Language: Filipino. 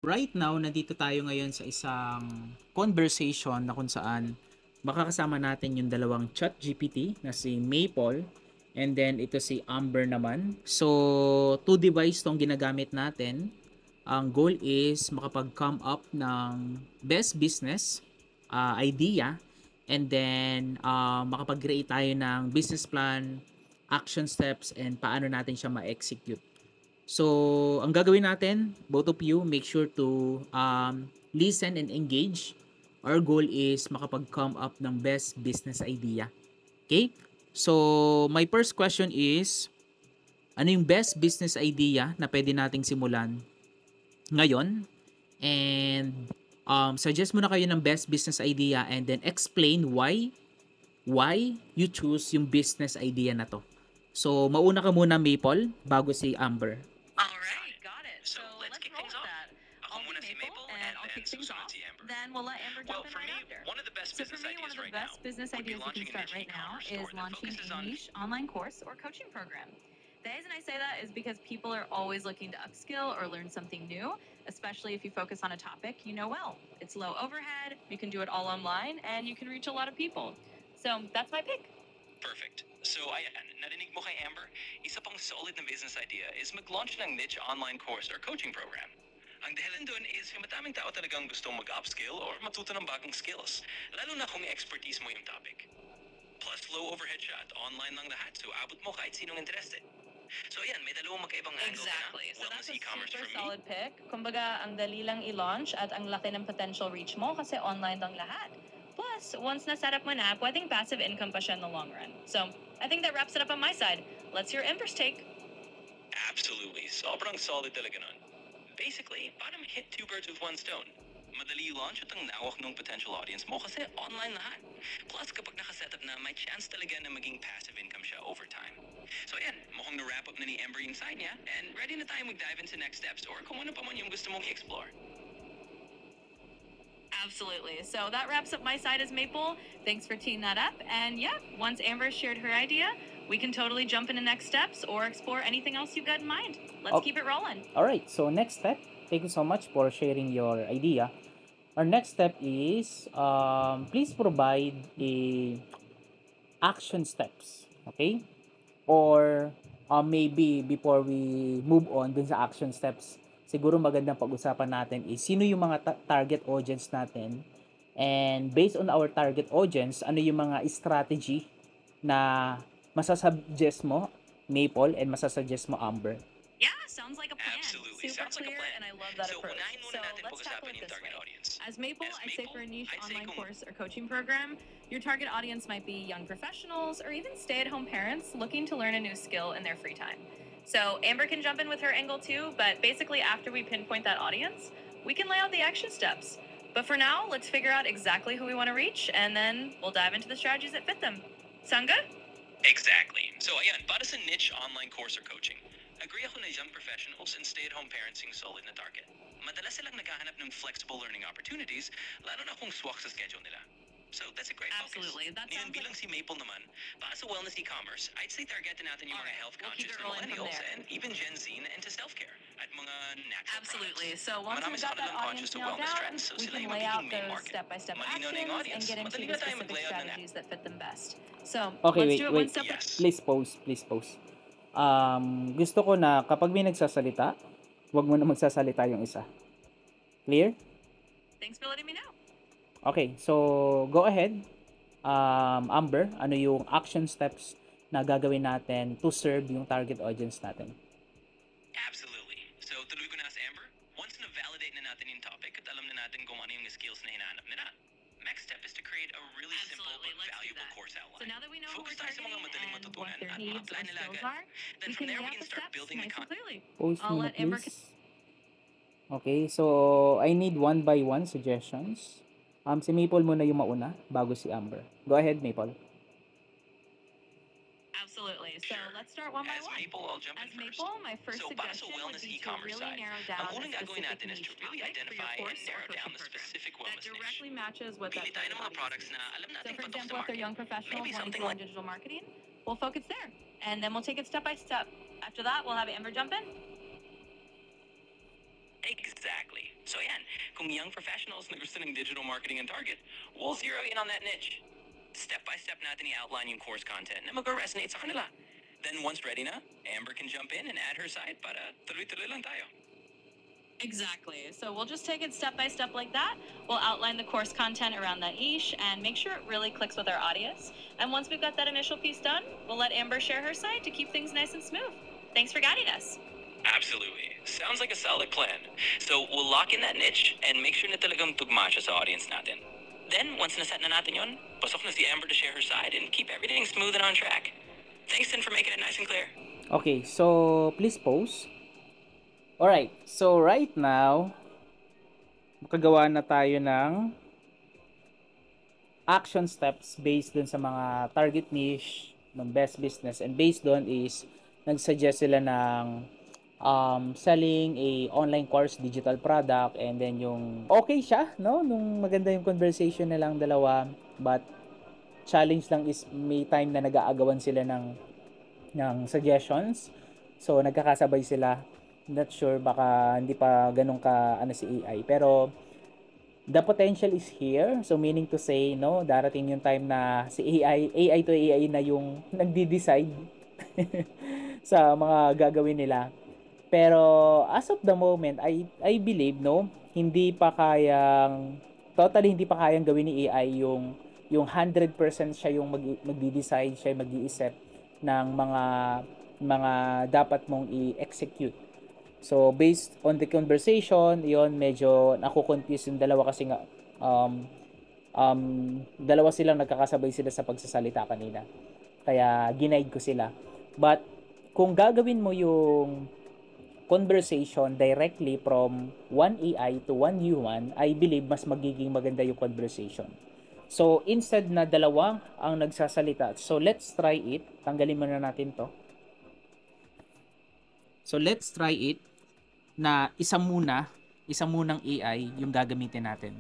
right now, nandito tayo ngayon sa isang conversation na kung saan makakasama natin yung dalawang chat GPT na si Maple and then ito si Amber naman. So, two device tong ginagamit natin. Ang goal is makapag-come up ng best business idea and then makapag-create tayo ng business plan, action steps, and paano natin siya ma-execute. So, ang gagawin natin, both of you, make sure to listen and engage. Our goal is makapag-come up ng best business idea. Okay? So, my first question is, ano yung best business idea na pwede nating simulan ngayon? And suggest muna kayo ng best business idea and then explain why you choose yung business idea na to. So, mauna ka muna, Maple, bago si Amber. Alright, got it. So let's kick things off. I'll muna si Maple and I'll kick things off. Then we'll let Amber jump in right after. One of the best business one of the best business ideas you can start right now is launching a niche online course or coaching program. The reason I say that is because people are always looking to upskill or learn something new, especially if you focus on a topic you know well. It's low overhead, you can do it all online, and you can reach a lot of people. So that's my pick. Perfect. So ayan, narinig mo kay Amber, isa pang solid na business idea is mag-launch ng niche online course or coaching program. Ang dahilan doon is yung mataming tao talagang gustong mag-upskill or matuto ng bagong skills, lalo na kung expertise mo yung topic. Plus, low overhead siya at online lang lahat, so abot mo kahit sinong interested. So ayan, may dalawang magkaibang angle Exactly. So Wellness that's a e-commerce super from me. solid pick. Kumbaga, ang dali lang i-launch at ang laki ng potential reach mo kasi online lang lahat. Plus, once na-set up mo na, pwedeng passive income pa siya in the long run. So, I think that wraps it up on my side. Let's hear Ember's take. Absolutely. Sobrang solid talaga nun. Basically, parang hit two birds with one stone. Madali launch at ang nawak ng potential audience mo kasi online lahat. Plus, kapag nakasetup na, may chance talaga na maging passive income siya over time. So ayan, mukhang na-wrap up na ni Amber yung sign niya and ready na tayo mag-dive into next steps or kung ano pa man yung gusto mong i-explore. Absolutely. So that wraps up my side as Maple. Thanks for teeing that up. And yeah, once Amber shared her idea, we can totally jump into next steps or explore anything else you've got in mind. Let's keep it rolling. Alright, so next step, thank you so much for sharing your idea. Our next step is, please provide a action steps, okay? Or maybe before we move on dun sa action steps, siguro magandang pag-usapan natin is sino yung mga target audience natin, and based on our target audience, ano yung mga strategy na masasuggest mo, Maple, and masasuggest mo, Amber. Yeah, sounds like a plan. Absolutely. Super Sounds like a clear, plan. and I love that So, approach. unahin muna natin let's tackle pag-usapan it yung this target way. audience. As Maple, I'd say for a niche I'd say online kung- course or coaching program, your target audience might be young professionals or even stay-at-home parents looking to learn a new skill in their free time. So Amber can jump in with her angle too, but basically after we pinpoint that audience, we can lay out the action steps. But for now, let's figure out exactly who we want to reach, and then we'll dive into the strategies that fit them. Sound good? Exactly. So ayan, para sa niche online course or coaching, agree ako na young professionals and stay-at-home parents yung solid na target. Madalas silang naghahanap ng flexible learning opportunities, lalo na kung swak sa schedule nila. So that's a great Absolutely. focus. That Ngayon sounds bilang si Maple naman, para sa wellness e-commerce, I'd say targetin natin yung mga Alright, we'll keep health-conscious it na rolling from millennials there. and even Gen Z na into self-care at mga natural Absolutely. products. So once Marami we've sa got that kanilang conscious audience to nailed wellness down, trends, so we sila can yung lay magiging out main those market. step-by-step Malinaw na yung actions and audience. get into Madali the na tayo specific mag-layout na strategies that fit them best. So Okay, let's wait, do it wait. one step at a Yes. Please pause. Gusto ko na kapag may nagsasalita, wag mo na magsasalita yung isa. Clear? Thanks for letting me know. Okay, so go ahead. Amber, ano yung action steps na gagawin natin to serve yung target audience natin? Absolutely. So, tuloy ko na sa Amber. Once na-validate na natin yung topic at alam na natin kung ano yung skills na hinahanap nila, next step is to create a really simple Absolutely, but let's do valuable that. course outline. So now that we know who Focus we're tayo sa mga targeting madaling and matutunan what their at needs ma-apply or nila skills agad. are, Then we from can there, lay we out can the start steps building the nice and content. clearly. Pause I'll muna, let Amber please. Okay, so I need one by one suggestions. Si Maple muna yung mauna bago si Amber. Go ahead, Maple. Absolutely. So Sure. let's start one by As one. Maple, I'll jump As in first. Maple, my first So, para sa suggestion would wellness be to e-commerce really side, narrow ang down a unang gagawin specific natin is niche to really topic for identify your and course or narrow down coaching the program specific that wellness niche. directly matches what Pili that tayo target ng mga audience products needs. na alam So natin for patok sa example, if they're market. young professionals Maybe wanting to something learn like digital marketing, we'll focus there. And then we'll take it step by step. After that, we'll have Amber jump in. Exactly. So kung young professionals na gusto ng digital marketing ang target, we'll zero in on that niche. Step-by-step natin i-outline yung course content na mag-resonate sa kanila. Then once ready na, Amber can jump in and add her side para tuloy-tuloy lang tayo. Exactly. So we'll just take it step by step like that. We'll outline the course content around that niche and make sure it really clicks with our audience. And once we've got that initial piece done, we'll let Amber share her side to keep things nice and smooth. Thanks for guiding us. Absolutely. Sounds like a solid plan. So we'll lock in that niche and make sure na talagang tugma siya sa audience natin. Then, once naset na natin yon, pasok na si Amber to share her side and keep everything smooth and on track. Thanks then for making it nice and clear. Okay, so please pause. Alright, so right now, makagawa na tayo ng action steps based dun sa mga target niche ng best business, and based doon is nag-suggest sila ng selling a online course, digital product, and then yung okay siya, no? Nung maganda yung conversation nilang dalawa, but challenge lang is may time na nag-aagawan sila ng suggestions. So nagkakasabay sila. Not sure, baka hindi pa ganun ka si AI, pero the potential is here. So meaning to say, no, darating yung time na si AI to AI na yung nagdi-decide sa mga gagawin nila. Pero as of the moment, I believe, no, totally hindi pa kayang gawin ni AI yung 100% siya yung magdi-decide, siya yung mag-iisip ng mga dapat mong i-execute. So based on the conversation, yon medyo nakukonfuse yung dalawa kasi nga dalawa silang nagkakasabay sila sa pagsasalita kanina. Kaya ginaid ko sila. But kung gagawin mo yung conversation directly from one AI to one human, I believe mas magiging maganda yung conversation. So instead na dalawa ang nagsasalita, so let's try it. Tanggalin muna natin to. So let's try it na isa munang AI yung gagamitin natin.